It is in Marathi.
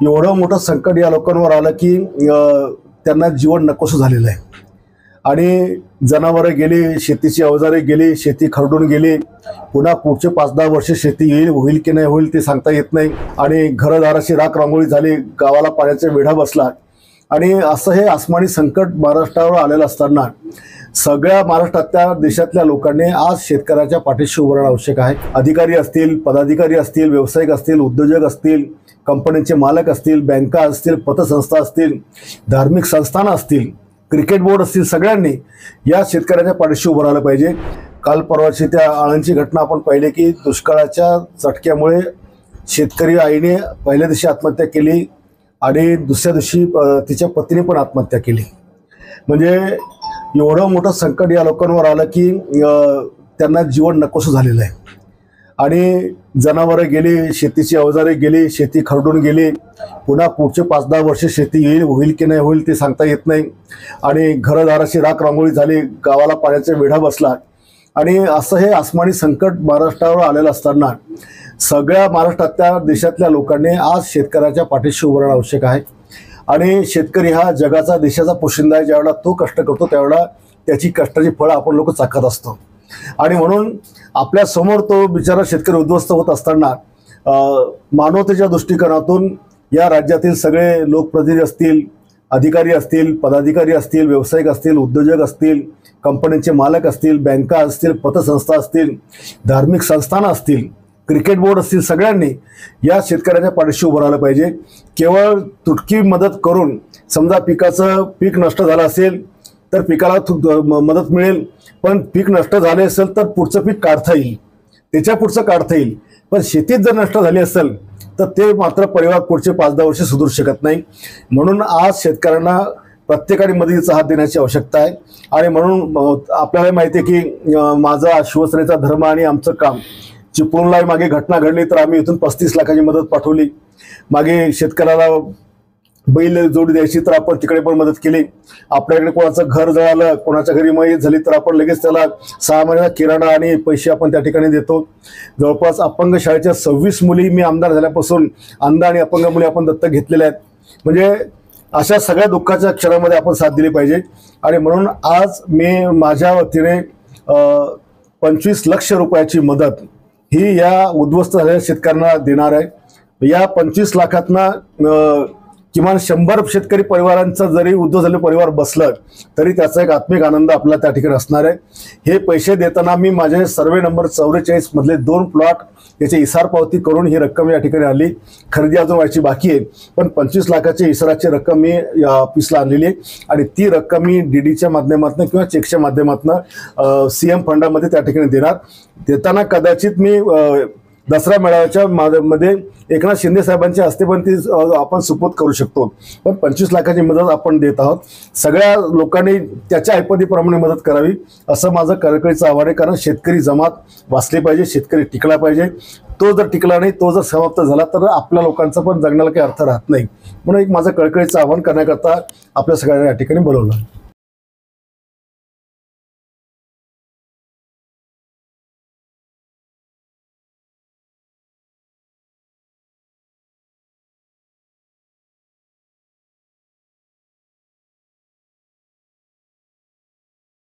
एवढं मोठं संकट या लोकांवर आलं की त्यांना जीवन नकोसं झालेलं आहे आणि जनावरं गेली, शेतीची अवजारे गेली, शेती खरडून गेली. पुन्हा पुढचे 5-10 वर्ष शेती होईल की नाही होईल ते सांगता येत नाही आणि घरदाराची राख रांगोळी झाली, गावाला पाण्याचा वेढा बसला आणि असं हे आसमानी संकट महाराष्ट्रावर आलेलं असताना सगळ्या महाराष्ट्रातल्या देशातल्या लोकांनी आज शेतकऱ्याच्या पाठीशी उभं राहणं आवश्यक आहे. अधिकारी असतील, पदाधिकारी असतील, व्यावसायिक असतील, उद्योजक असतील, कंपन्यांचे मालक असतील, बँका असतील, पतसंस्था असतील, धार्मिक संस्थानं असतील, क्रिकेट बोर्ड असतील, सगळ्यांनी या शेतकऱ्याच्या पाठीशी उभं राहिलं पाहिजे. काल परवाची त्या आळंदची घटना आपण पाहिली की दुष्काळाच्या चटक्यामुळे शेतकरी आईने पहिल्या दिवशी आत्महत्या केली आणि दुसऱ्या दिवशी तिच्या पत्नीने पण आत्महत्या केली. म्हणजे एवढं मोठं संकट या लोकांवर आलं की त्यांना जीवन नकोसं झालेलं आहे आणि जनावरं गेली, शेतीची अवजारे गेली, शेती खरडून गेली. पुन्हा पुढचे 5-10 वर्ष शेती होईल की नाही होईल ते सांगता येत नाही आणि घरदाराची राख रांगोळी झाली, गावाला पाण्याचा वेढा बसला आणि असं हे आसमानी संकट महाराष्ट्रावर आलेलं असताना सगळ्या महाराष्ट्रातल्या देशातल्या लोकांनी आज शेतकऱ्याच्या पाठीशी उभं राहणं आवश्यक आहे. आणि शेतकरी हा जगाचा, देशाचा पोशिंदा आहे. ज्यावेळेला तो कष्ट करतो त्यावेळेला त्याची कष्टाची फळं आपण लोक चाखत असतो आणि म्हणून आपल्या समोर तो बिचारा शेतकरी उद्ध्वस्त होत असताना मानवतेच्या दृष्टिकोनातून या राज्यातील सगळे लोकप्रतिनिधी असतील, अधिकारी असतील, पदाधिकारी असतील, व्यावसायिक असतील, उद्योजक असतील, कंपन्यांचे मालक असतील, बँका असतील, पतसंस्था असतील, धार्मिक संस्थानं असतील, क्रिकेट बोर्ड असतील, सगळ्यांनी या शेतकऱ्याच्या पाठीशी उभं राहिलं पाहिजे. केवळ तुटकी मदत करून समजा पीक नष्ट झालं असेल तर पिकाला मदत मिळेल, पण पीक नष्ट झाले असेल तर पुढचं पीक काढता येईल, त्याच्या पुढचं काढता येईल. पण शेतीत जर नष्ट झाली असेल तर ते मात्र परिवार पुढचे 5-10 वर्ष सुधारू शकत नाही. म्हणून आज शेतकऱ्यांना प्रत्येकाने मदतीचा हात देण्याची आवश्यकता आहे आणि म्हणून आपल्याला माहिती आहे की माझा शिवसेनेचा धर्म आणि आमचं काम चिपळूणला मागे घटना घडली तर आम्ही इथून 35 लाखाची मदत पाठवली. मागे शेतकऱ्याला बैल जोडी द्यायची तर आपण तिकडे पण मदत केली. आपल्याकडे कोणाचं घर जळालं, कोणाच्या घरी मयत झाली तर आपण लगेच त्याला 6 महिन्याचा किराणा आणि पैसे आपण त्या ठिकाणी देतो. जवळपास अपंग शाळेच्या 26 मुली मी आमदार झाल्यापासून अंध आणि अपंग मुली आपण दत्तक घेतलेल्या आहेत. म्हणजे अशा सगळ्या दुःखाच्या क्षणामध्ये आपण साथ दिली पाहिजे आणि म्हणून आज मी माझ्या वतीने 25 लाख रुपयाची मदत ही या उद्ध्वस्त झालेल्या शेतकऱ्यांना देणार आहे. या 25 लाखातनं किमान 100 शेतकरी परिवारांचा जरी उद्ध्वस्त झालेलं परिवार बसलं तरी त्याचा एक आत्मिक आनंद आपल्याला त्या ठिकाणी असणार आहे. हे पैसे देताना मी माझे सर्वे नंबर 44 मधले 2 प्लॉट याची इसार पावती करून ही रक्कम या ठिकाणी आणली. खरेदी अजून व्हायची बाकी आहे, पण 25 लाखाची इसाराची रक्कम मी या ऑफिसला आणलेली आहे आणि ती रक्कम मी डीडीच्या माध्यमातून किंवा चेकच्या माध्यमातून सीएम फंडामध्ये त्या ठिकाणी देणार. देताना कदाचित मी दसरा मेळाव्याच्या मध्ये एकनाथ शिंदे साहेबांच्या हस्ते पण ती आपण सुपूर्द करू शकतो. पण 25 लाखाची मदत आपण देत आहोत. सगळ्या लोकांनी त्याच्या ऐपतीप्रमाणे मदत करावी असं माझं कळकळीचं आव्हान आहे. कारण शेतकरी जमात वाचली पाहिजे, शेतकरी टिकला पाहिजे. तो जर टिकला नाही, तो जर समाप्त झाला तर आपल्या लोकांचा पण जगण्याला काही अर्थ राहत नाही. म्हणून एक माझं कळकळीचं आव्हान करण्याकरता आपल्या सगळ्यांना या ठिकाणी बोलवलं.